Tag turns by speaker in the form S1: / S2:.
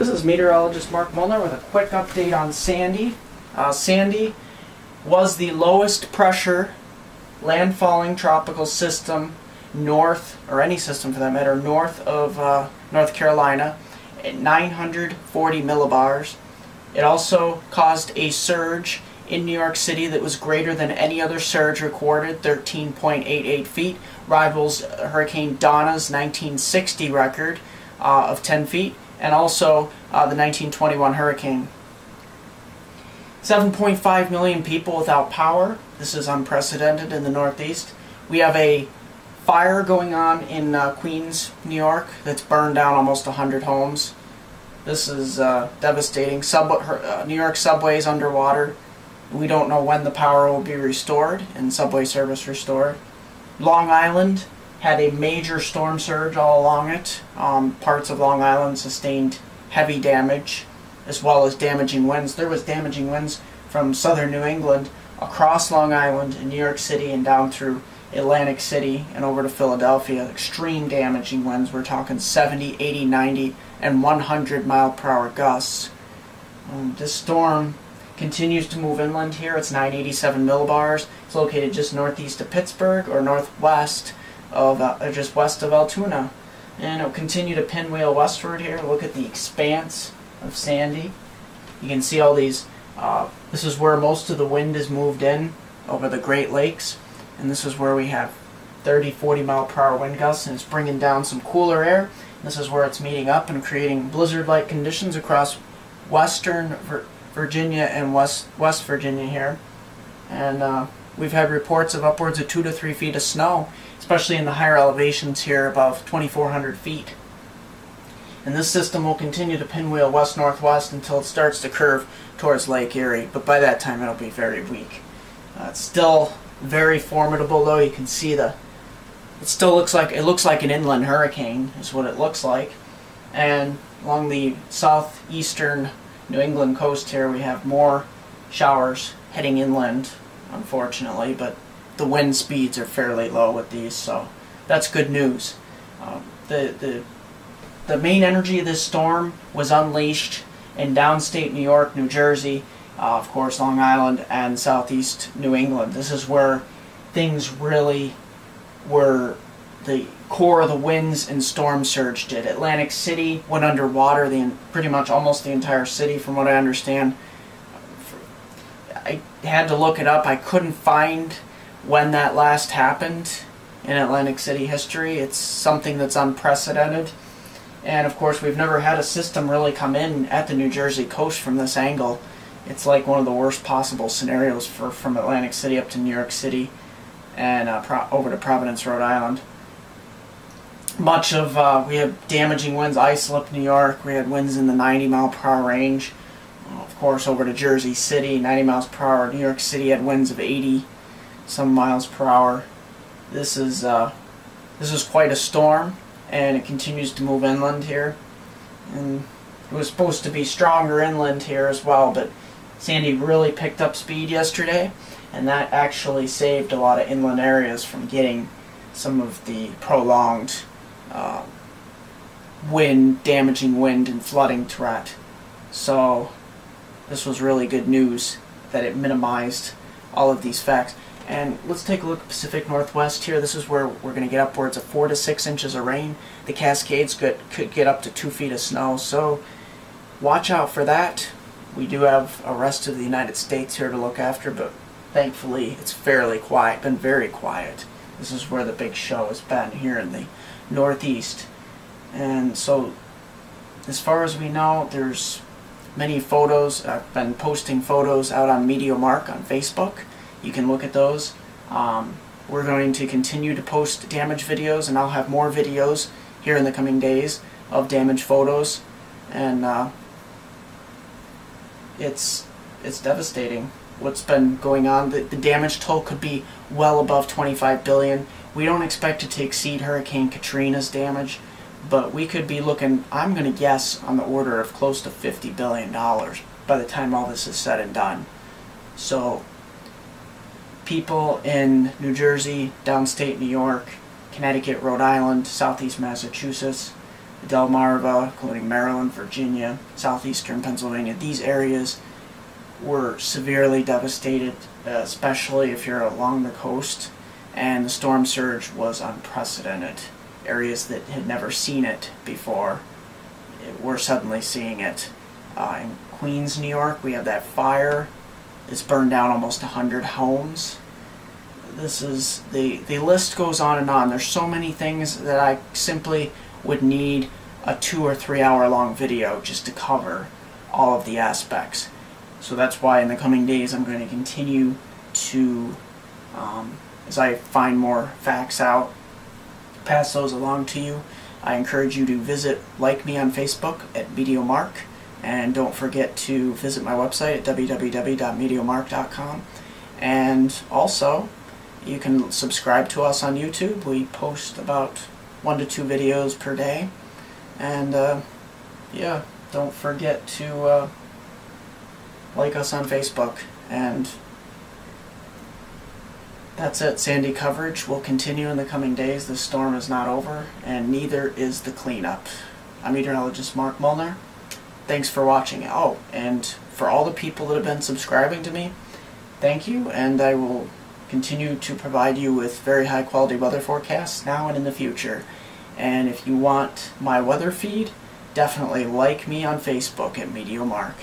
S1: This is meteorologist Mark Molnar with a quick update on Sandy. Sandy was the lowest pressure landfalling tropical system north, or any system for that matter, north of North Carolina at 940 millibars. It also caused a surge in New York City that was greater than any other surge recorded, 13.88 feet. Rivals Hurricane Donna's 1960 record of 10 feet, and also the 1921 hurricane. 7.5 million people without power. This is unprecedented in the Northeast. We have a fire going on in Queens, New York, that's burned down almost 100 homes. This is devastating. New York subways underwater. We don't know when the power will be restored and subway service restored. Long Island had a major storm surge all along it. Parts of Long Island sustained heavy damage, as well as damaging winds. There was damaging winds from southern New England across Long Island in New York City and down through Atlantic City and over to Philadelphia. Extreme damaging winds. We're talking 70, 80, 90, and 100 mile-per-hour gusts. This storm continues to move inland here. It's 987 millibars. It's located just northeast of Pittsburgh, or northwest of, just west of Altoona. And it'll continue to pinwheel westward here. Look at the expanse of Sandy. You can see all these, this is where most of the wind is moved in over the Great Lakes. And this is where we have 30, 40 mile-per-hour wind gusts, and it's bringing down some cooler air. This is where it's meeting up and creating blizzard-like conditions across western Virginia and West Virginia here. And we've had reports of upwards of 2 to 3 feet of snow, especially in the higher elevations here above 2,400 feet. And this system will continue to pinwheel west-northwest until it starts to curve towards Lake Erie, but by that time it'll be very weak. It's still very formidable, though. You can see it looks like an inland hurricane is what it looks like. And along the southeastern New England coast here, we have more showers heading inland, unfortunately, but the wind speeds are fairly low with these, so that's good news. The main energy of this storm was unleashed in downstate New York, New Jersey, of course Long Island, and southeast New England. This is where things really were, the core of the winds and storm surge did. Atlantic City went underwater, pretty much almost the entire city, from what I understand. I had to look it up. I couldn't find when that last happened in Atlantic City history. It's something that's unprecedented. And of course, we've never had a system really come in at the New Jersey coast from this angle. It's like one of the worst possible scenarios from Atlantic City up to New York City and over to Providence, Rhode Island. We had damaging winds, Islip, New York. We had winds in the 90 mile-per-hour range. Of course, over to Jersey City, 90 miles per hour. New York City had winds of 80 some miles per hour. This is quite a storm, and it continues to move inland here. And it was supposed to be stronger inland here as well, but Sandy really picked up speed yesterday, and that actually saved a lot of inland areas from getting some of the prolonged damaging wind and flooding threat. So this was really good news that it minimized all of these facts. And let's take a look at the Pacific Northwest here. This is where we're going to get upwards of 4 to 6 inches of rain. The Cascades could get up to 2 feet of snow, so watch out for that. We do have a rest of the United States here to look after, but thankfully it's fairly quiet, been very quiet. This is where the big show has been, here in the Northeast. And so, as far as we know, there's many photos. I've been posting photos out on MeteoMark on Facebook. You can look at those. We're going to continue to post damage videos, and I'll have more videos here in the coming days of damage photos. And it's devastating what's been going on. The damage toll could be well above 25 billion. We don't expect it to exceed Hurricane Katrina's damage, but we could be looking, I'm going to guess, on the order of close to $50 billion by the time all this is said and done. So people in New Jersey, downstate New York, Connecticut, Rhode Island, southeast Massachusetts, Delmarva, including Maryland, Virginia, southeastern Pennsylvania. These areas were severely devastated, especially if you're along the coast, and the storm surge was unprecedented. Areas that had never seen it before were suddenly seeing it. In Queens, New York, we have that fire. It's burned down almost 100 homes. This is the list goes on and on. There's so many things that I simply would need a 2 or 3 hour long video just to cover all of the aspects. So that's why in the coming days I'm going to continue to, as I find more facts out, pass those along to you. I encourage you to like me on Facebook at MeteoMark, and don't forget to visit my website at www.meteomark.com. And also, you can subscribe to us on YouTube. We post about 1 to 2 videos per day. And yeah, don't forget to like us on Facebook. And that's it. Sandy coverage will continue in the coming days. The storm is not over, and neither is the cleanup. I'm meteorologist Mark Molnar. Thanks for watching. Oh, and for all the people that have been subscribing to me, thank you, and I will continue to provide you with very high quality weather forecasts now and in the future. And if you want my weather feed, definitely like me on Facebook at MeteoMark.